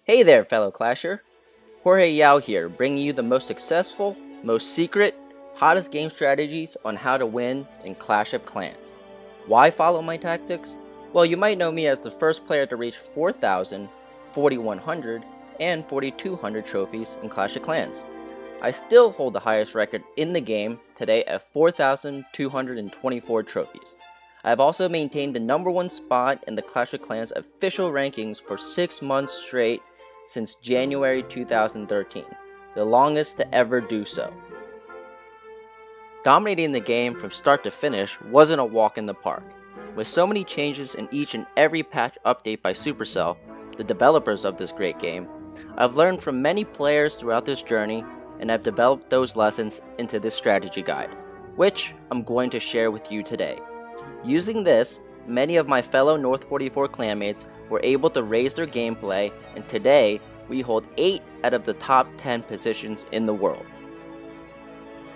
Hey there, fellow Clasher! Jorge Yao here, bringing you the most successful, most secret, hottest game strategies on how to win in Clash of Clans. Why follow my tactics? Well, you might know me as the first player to reach 4,000, 4,100, and 4,200 trophies in Clash of Clans. I still hold the highest record in the game today at 4,224 trophies. I have also maintained the #1 spot in the Clash of Clans official rankings for 6 months straight since January 2013, the longest to ever do so. Dominating the game from start to finish wasn't a walk in the park. With so many changes in each and every patch update by Supercell, the developers of this great game, I've learned from many players throughout this journey, and I've developed those lessons into this strategy guide, which I'm going to share with you today. Using this, many of my fellow North 44 clanmates were able to raise their gameplay, and today we hold 8 out of the top 10 positions in the world.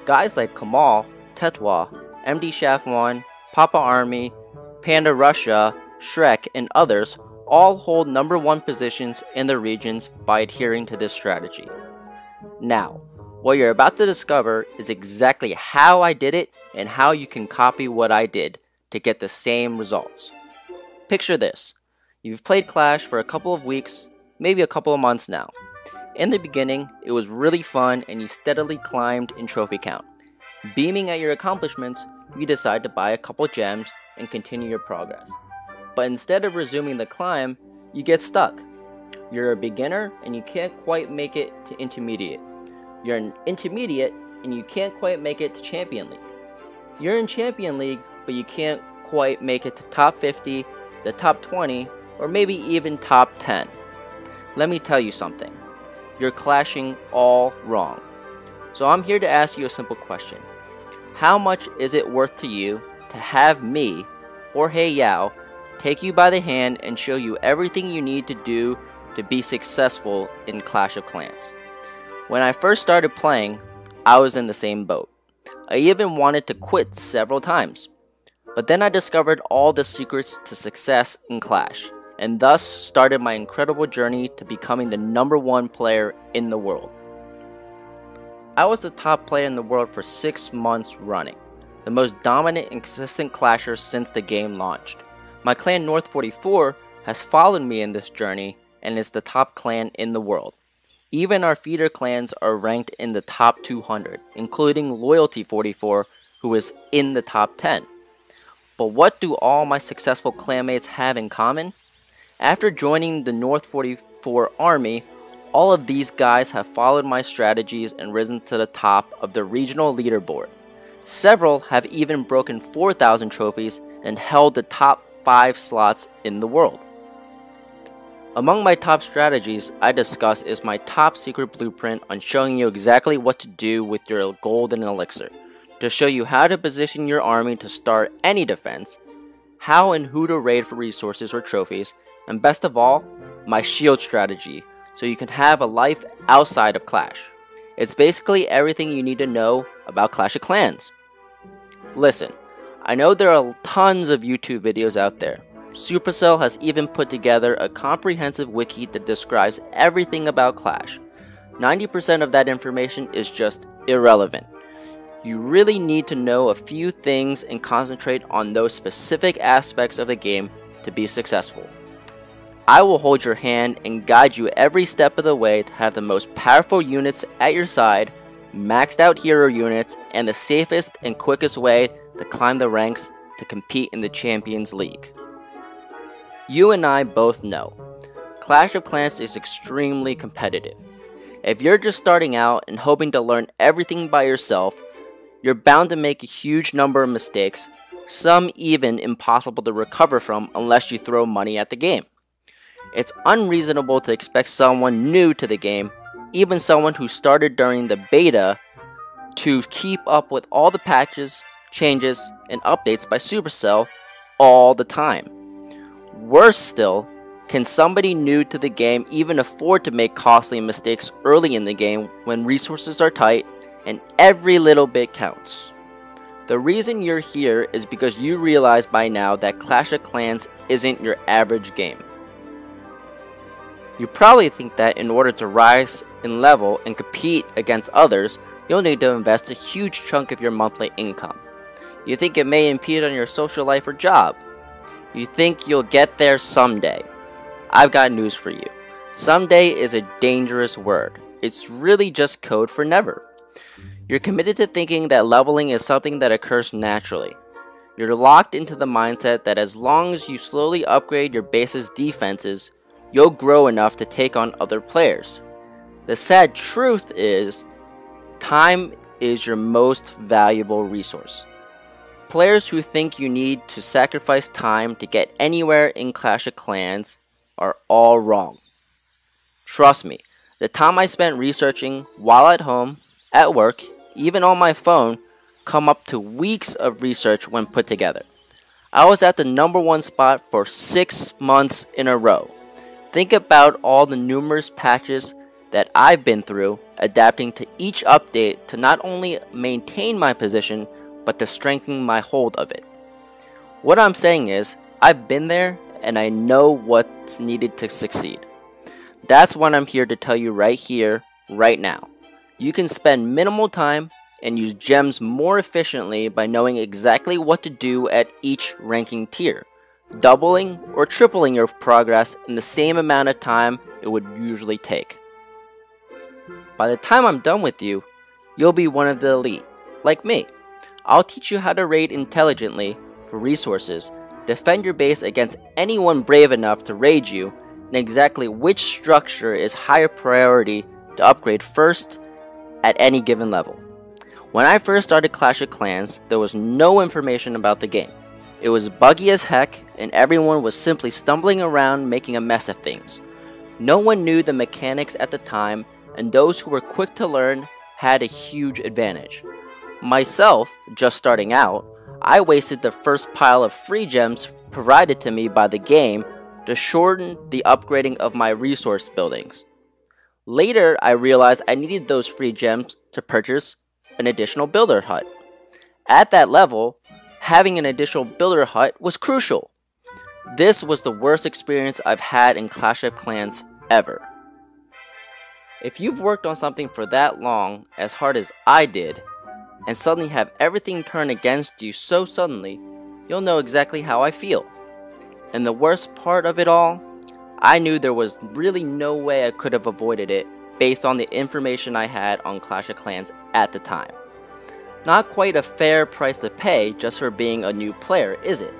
Guys like Kamal, Tetwa, MD Shaft 1, Papa Army, Panda Russia, Shrek, and others all hold #1 positions in their regions by adhering to this strategy. Now, what you're about to discover is exactly how I did it and how you can copy what I did to get the same results. Picture this. You've played Clash for a couple of weeks, maybe a couple of months now. In the beginning, it was really fun and you steadily climbed in trophy count. Beaming at your accomplishments, you decide to buy a couple gems and continue your progress. But instead of resuming the climb, you get stuck. You're a beginner and you can't quite make it to intermediate. You're an intermediate and you can't quite make it to Champion League. You're in Champion League, but you can't quite make it to top 50, the top 20, or maybe even top 10. Let me tell you something. You're clashing all wrong. So I'm here to ask you a simple question. How much is it worth to you to have me, Jorge Yao, take you by the hand and show you everything you need to do to be successful in Clash of Clans? When I first started playing, I was in the same boat. I even wanted to quit several times. But then I discovered all the secrets to success in Clash, and thus started my incredible journey to becoming the #1 player in the world. I was the top player in the world for 6 months running, the most dominant and consistent clasher since the game launched. My clan North 44 has followed me in this journey and is the top clan in the world. Even our feeder clans are ranked in the top 200, including Loyalty 44, who is in the top 10. But what do all my successful clanmates have in common? After joining the North 44 army, all of these guys have followed my strategies and risen to the top of the regional leaderboard. Several have even broken 4,000 trophies and held the top 5 slots in the world. Among my top strategies I discuss is my top secret blueprint on showing you exactly what to do with your golden elixir, to show you how to position your army to start any defense, how and who to raid for resources or trophies, and best of all, my shield strategy, so you can have a life outside of Clash. It's basically everything you need to know about Clash of Clans. Listen, I know there are tons of YouTube videos out there. Supercell has even put together a comprehensive wiki that describes everything about Clash. 90% of that information is just irrelevant. You really need to know a few things and concentrate on those specific aspects of the game to be successful. I will hold your hand and guide you every step of the way to have the most powerful units at your side, maxed out hero units, and the safest and quickest way to climb the ranks to compete in the Champions League. You and I both know, Clash of Clans is extremely competitive. If you're just starting out and hoping to learn everything by yourself, you're bound to make a huge number of mistakes, some even impossible to recover from unless you throw money at the game. It's unreasonable to expect someone new to the game, even someone who started during the beta, to keep up with all the patches, changes, and updates by Supercell all the time. Worse still, can somebody new to the game even afford to make costly mistakes early in the game when resources are tight and every little bit counts? The reason you're here is because you realize by now that Clash of Clans isn't your average game. You probably think that in order to rise in level and compete against others, you'll need to invest a huge chunk of your monthly income. You think it may impede on your social life or job. You think you'll get there someday. I've got news for you. Someday is a dangerous word. It's really just code for never. You're committed to thinking that leveling is something that occurs naturally. You're locked into the mindset that as long as you slowly upgrade your base's defenses, you'll grow enough to take on other players. The sad truth is, time is your most valuable resource. Players who think you need to sacrifice time to get anywhere in Clash of Clans are all wrong. Trust me, the time I spent researching while at home, at work, even on my phone, come up to weeks of research when put together. I was at the #1 spot for 6 months in a row. Think about all the numerous patches that I've been through, adapting to each update to not only maintain my position, but to strengthen my hold of it. What I'm saying is, I've been there and I know what's needed to succeed. That's what I'm here to tell you right here, right now. You can spend minimal time and use gems more efficiently by knowing exactly what to do at each ranking tier, doubling or tripling your progress in the same amount of time it would usually take. By the time I'm done with you, you'll be one of the elite, like me. I'll teach you how to raid intelligently for resources, defend your base against anyone brave enough to raid you, and exactly which structure is higher priority to upgrade first at any given level. When I first started Clash of Clans, there was no information about the game. It was buggy as heck, and everyone was simply stumbling around making a mess of things. No one knew the mechanics at the time, and those who were quick to learn had a huge advantage. Myself, just starting out, I wasted the first pile of free gems provided to me by the game to shorten the upgrading of my resource buildings. Later, I realized I needed those free gems to purchase an additional builder hut. At that level, having an additional builder hut was crucial. This was the worst experience I've had in Clash of Clans ever. If you've worked on something for that long, as hard as I did, and suddenly have everything turn against you so suddenly, you'll know exactly how I feel. And the worst part of it all, I knew there was really no way I could have avoided it based on the information I had on Clash of Clans at the time. Not quite a fair price to pay just for being a new player, is it?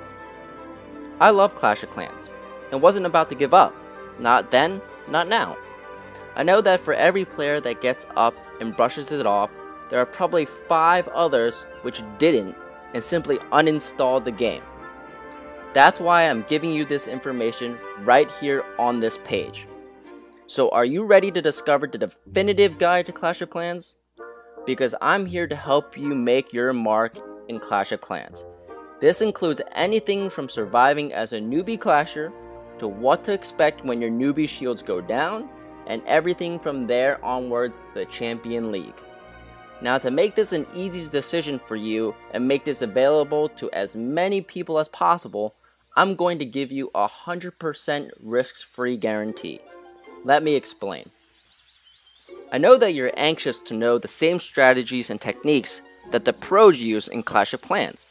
I love Clash of Clans, and wasn't about to give up. Not then, not now. I know that for every player that gets up and brushes it off, there are probably 5 others which didn't and simply uninstalled the game. That's why I'm giving you this information right here on this page. So are you ready to discover the definitive guide to Clash of Clans? Because I'm here to help you make your mark in Clash of Clans. This includes anything from surviving as a newbie clasher to what to expect when your newbie shields go down, and everything from there onwards to the Champion League. Now, to make this an easy decision for you and make this available to as many people as possible, I'm going to give you a 100% risk-free guarantee. Let me explain. I know that you're anxious to know the same strategies and techniques that the pros use in Clash of Clans.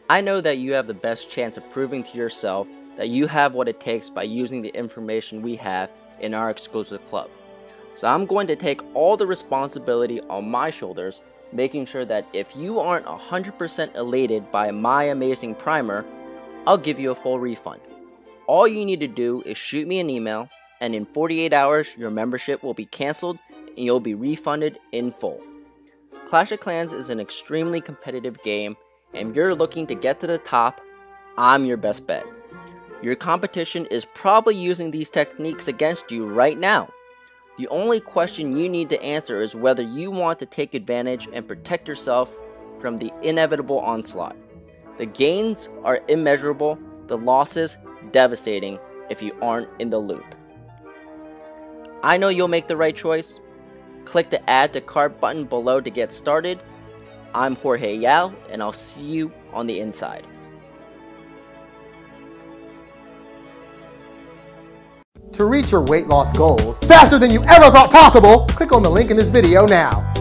I know that you have the best chance of proving to yourself that you have what it takes by using the information we have in our exclusive club. So I'm going to take all the responsibility on my shoulders, making sure that if you aren't 100% elated by my amazing primer, I'll give you a full refund. All you need to do is shoot me an email, and in 48 hours your membership will be cancelled and you'll be refunded in full. Clash of Clans is an extremely competitive game, and if you're looking to get to the top, I'm your best bet. Your competition is probably using these techniques against you right now. The only question you need to answer is whether you want to take advantage and protect yourself from the inevitable onslaught. The gains are immeasurable, the losses devastating if you aren't in the loop. I know you'll make the right choice. Click the add to cart button below to get started. I'm Jorge Yao, and I'll see you on the inside. To reach your weight loss goals faster than you ever thought possible, click on the link in this video now.